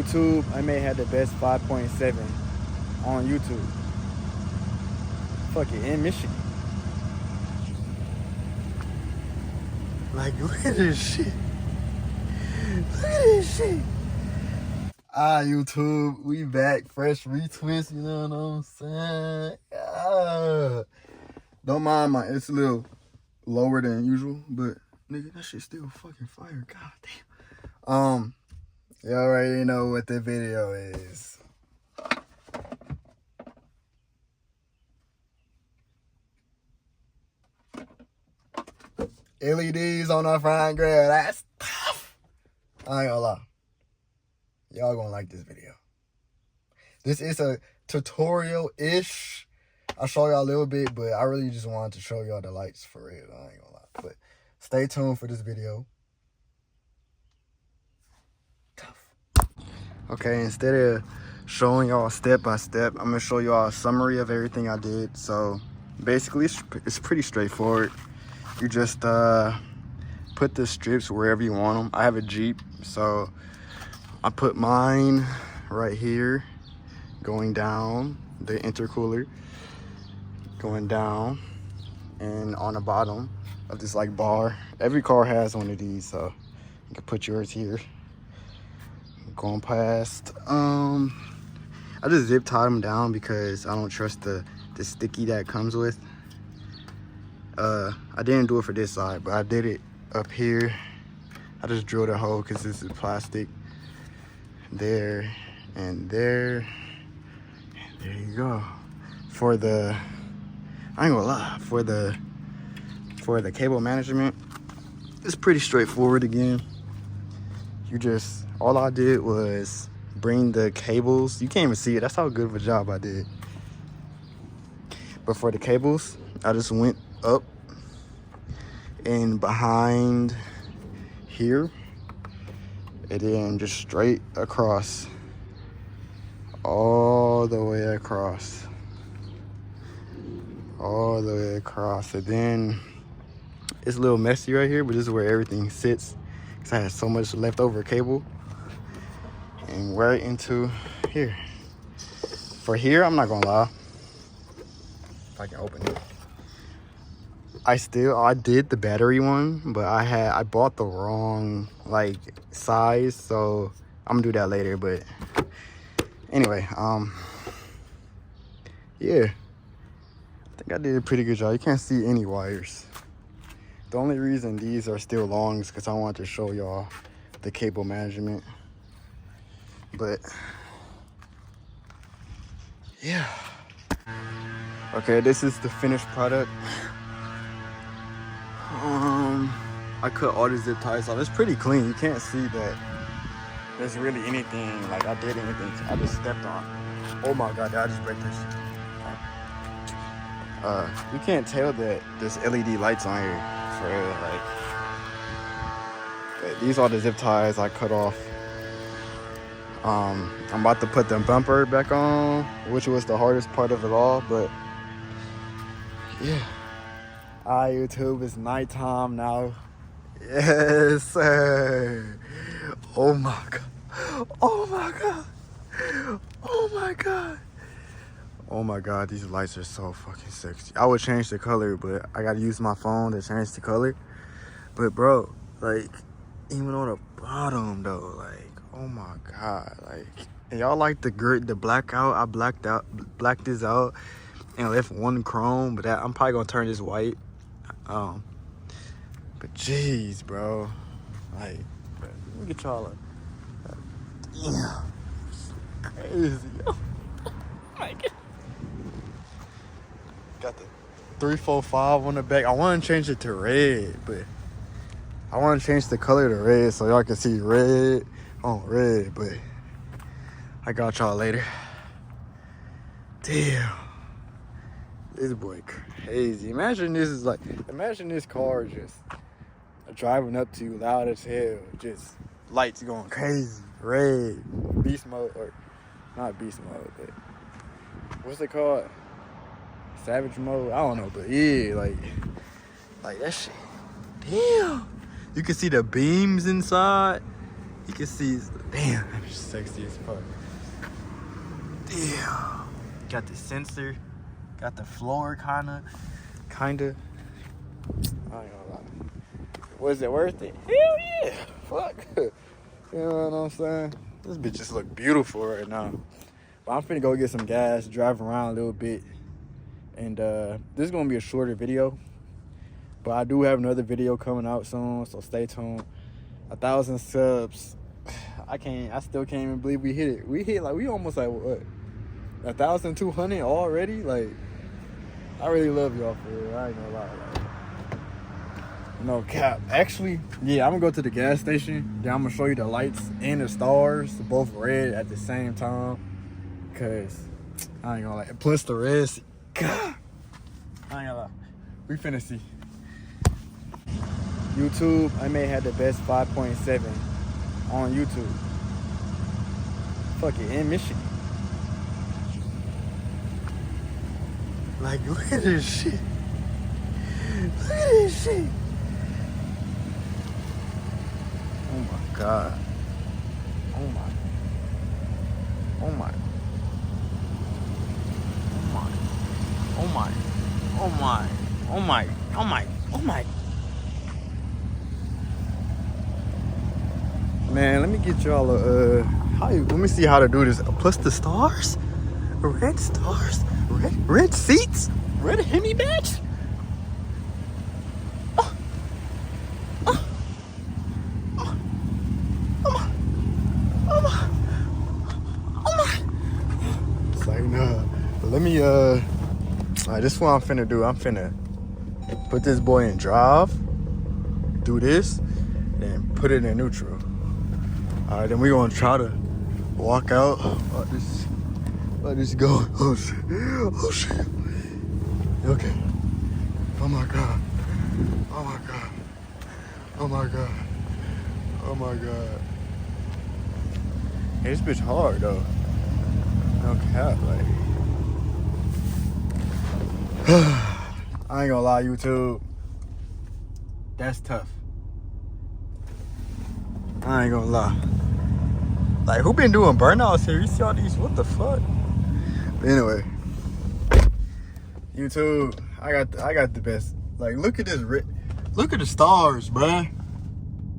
YouTube, I may have the best 5.7 on YouTube. Fuck it, in Michigan. Like, look at this shit. Look at this shit. YouTube, we back. Fresh retwist, you know what I'm saying? Don't mind it's a little lower than usual, but nigga, that shit still fucking fire. God damn. You already know what the video is. LEDs on our front grill. That's tough. I ain't gonna lie. Y'all gonna like this video. This is a tutorial-ish. I'll show y'all a little bit, but I really just wanted to show y'all the lights for real. I ain't gonna lie. But stay tuned for this video. Tough. Okay, instead of showing y'all step by step, I'm gonna show y'all a summary of everything I did. So basically, it's pretty straightforward. You just put the strips wherever you want them. I have a Jeep, so I put mine right here, going down, the intercooler, going down, and on the bottom of this like bar. Every car has one of these, so you can put yours here. Going past, I just zip tied them down because I don't trust the sticky that comes with. I didn't do it for this side, but I did it up here. I just drilled a hole because this is plastic. There and there. And there you go. For the, I ain't gonna lie, for the cable management, it's pretty straightforward again. You just, all I did was bring the cables. You can't even see it. That's how good of a job I did. But for the cables, I just went up and behind here, and then just straight across, all the way across, all the way across. And then it's a little messy right here, but this is where everything sits because I had so much leftover cable. And right into here. For here, I'm not gonna lie, if I can open it, I did the battery one, but I bought the wrong like size, so I'm gonna do that later. But anyway, yeah, I think I did a pretty good job. You can't see any wires. The only reason these are still long is because I wanted to show y'all the cable management. But yeah, okay, this is the finished product. I cut all the zip ties off. It's pretty clean. You can't see that there's really anything like I did anything. I just stepped on. Oh my god, did I just break this? You can't tell that there's LED lights on here for real. Like, these are the zip ties I cut off. I'm about to put the bumper back on, which was the hardest part of it all, but yeah. YouTube, it's nighttime now. Yes, sir. Oh my god. Oh my god. Oh my god. Oh my god, these lights are so fucking sexy. I would change the color, but I gotta use my phone to change the color. But bro, like, even on the bottom though, like, oh my god, like, and y'all like the blackout. I blacked this out and left one chrome, but I'm probably gonna turn this white. But jeez, bro, like, let me get y'all yeah, crazy, yo. Oh my god. Got the 345 on the back. I want to change it to red, but I want to change the color to red so y'all can see red on red. But I got y'all later. Damn. This boy crazy. Imagine this car just driving up to you loud as hell. Just lights going crazy. Red. Beast mode. Or not beast mode, but what's it called? Savage mode? I don't know, but yeah, like that shit. Damn. You can see the beams inside. You can see, damn, it's sexy as fuck. Damn. Got the sensor, got the floor kinda. I ain't gonna lie. Was it worth it? Hell yeah. Fuck. You know what I'm saying? This bitch just look beautiful right now. But I'm finna go get some gas, drive around a little bit. And this is gonna be a shorter video. But I do have another video coming out soon, so stay tuned. 1,000 subs. I still can't even believe we hit it. We almost like what? 1,200 already? Like, I really love y'all for real. I ain't gonna lie. Like, no cap. Actually, yeah, I'm gonna go to the gas station. Then I'm gonna show you the lights and the stars, both red at the same time. Cause I ain't gonna lie. Plus the rest. God. I ain't gonna lie. We finna see. YouTube, I may have the best 5.7 on YouTube. Fuck it, in Michigan. Like, look at this shit. Look at this shit. Oh my God. Oh my. Oh my. Oh my. Oh my. Oh my. Oh my. Oh my. Man, let me get y'all a let me see how to do this. Plus the stars? Red stars? Red seats? Red Hemi badge? Oh. Oh. Oh. Oh my. Oh my. Oh my. It's like, nah. But let me alright, this is what I'm finna do. I'm finna put this boy in drive, do this, and put it in neutral. Alright, then we're gonna try to walk out. Let this go. Oh shit. Oh shit. Okay. Oh my God. Oh my God. Oh my God. Oh my God. Hey, this bitch hard though. No cap, like. I ain't gonna lie, YouTube. That's tough. I ain't gonna lie. Like, who been doing burnouts here? You see all these? What the fuck? But anyway, YouTube, I got the best. Like, look at this. Look at the stars, bruh.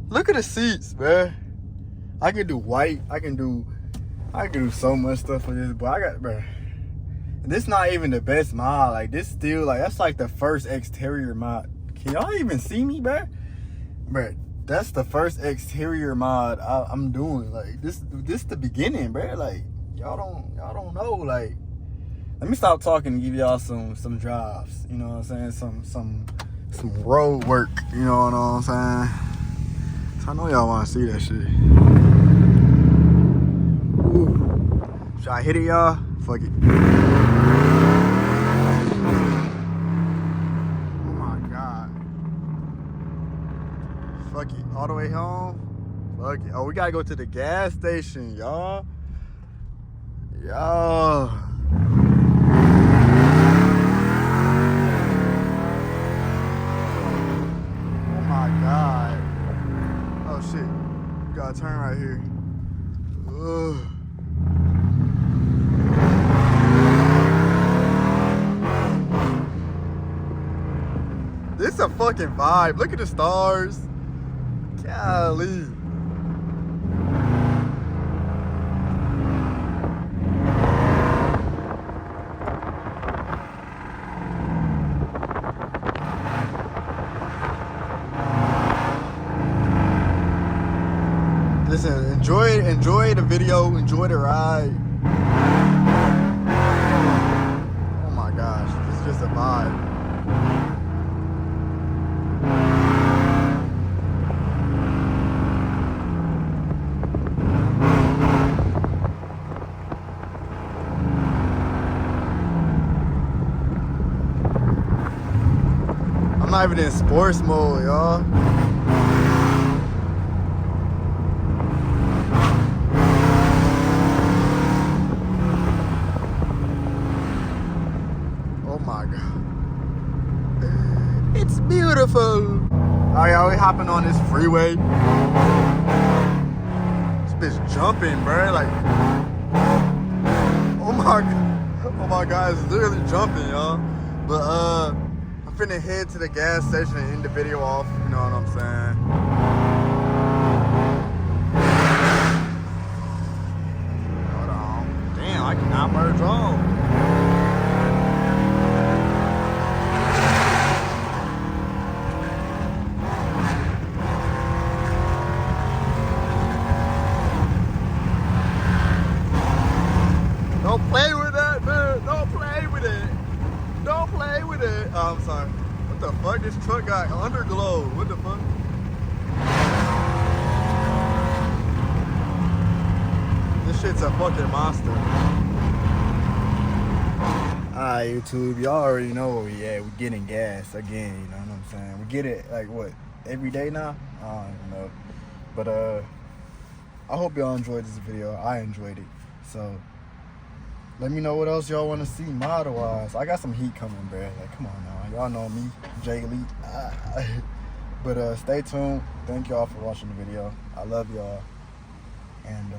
Look at the seats, bruh. I can do white. I can do so much stuff with this, but I got, bruh. This not even the best mod. Like, this still, like, that's like the first exterior mod. Can y'all even see me, bruh? Bruh. That's the first exterior mod I'm doing. Like, this the beginning, bro. Like, y'all don't know. Like, let me stop talking and give y'all some drives. You know what I'm saying? Some road work. You know what I'm saying? So I know y'all want to see that shit. Ooh. Should I hit it, y'all? Fuck it. Fuck it, all the way home. Fuck it. Oh, we gotta go to the gas station, y'all. Y'all. Oh my God. Oh shit. We gotta turn right here. Ugh. This is a fucking vibe. Look at the stars. Golly. Listen, enjoy the video, enjoy the ride. Oh my gosh, this is just a vibe. I'm not even in sports mode, y'all. Oh my God. It's beautiful. All right, y'all, we hopping on this freeway. bitch jumping, bro. Like, oh my god, it's literally jumping, y'all. But I'm finna head to the gas station and end the video off. You know what I'm saying? Hold on. Damn, I cannot merge on. Don't play with that, man. Don't play with it. Don't play with it. Oh, I'm sorry. What the fuck? This truck got underglow. What the fuck? This shit's a fucking monster. Alright, YouTube. Y'all already know where we at. We getting gas again. You know what I'm saying? We get it like what? Every day now? I don't even know. But I hope y'all enjoyed this video. I enjoyed it. So let me know what else y'all want to see model-wise. I got some heat coming, bro. Like, come on now. Y'all know me, Jay Lee. But stay tuned. Thank y'all for watching the video. I love y'all. And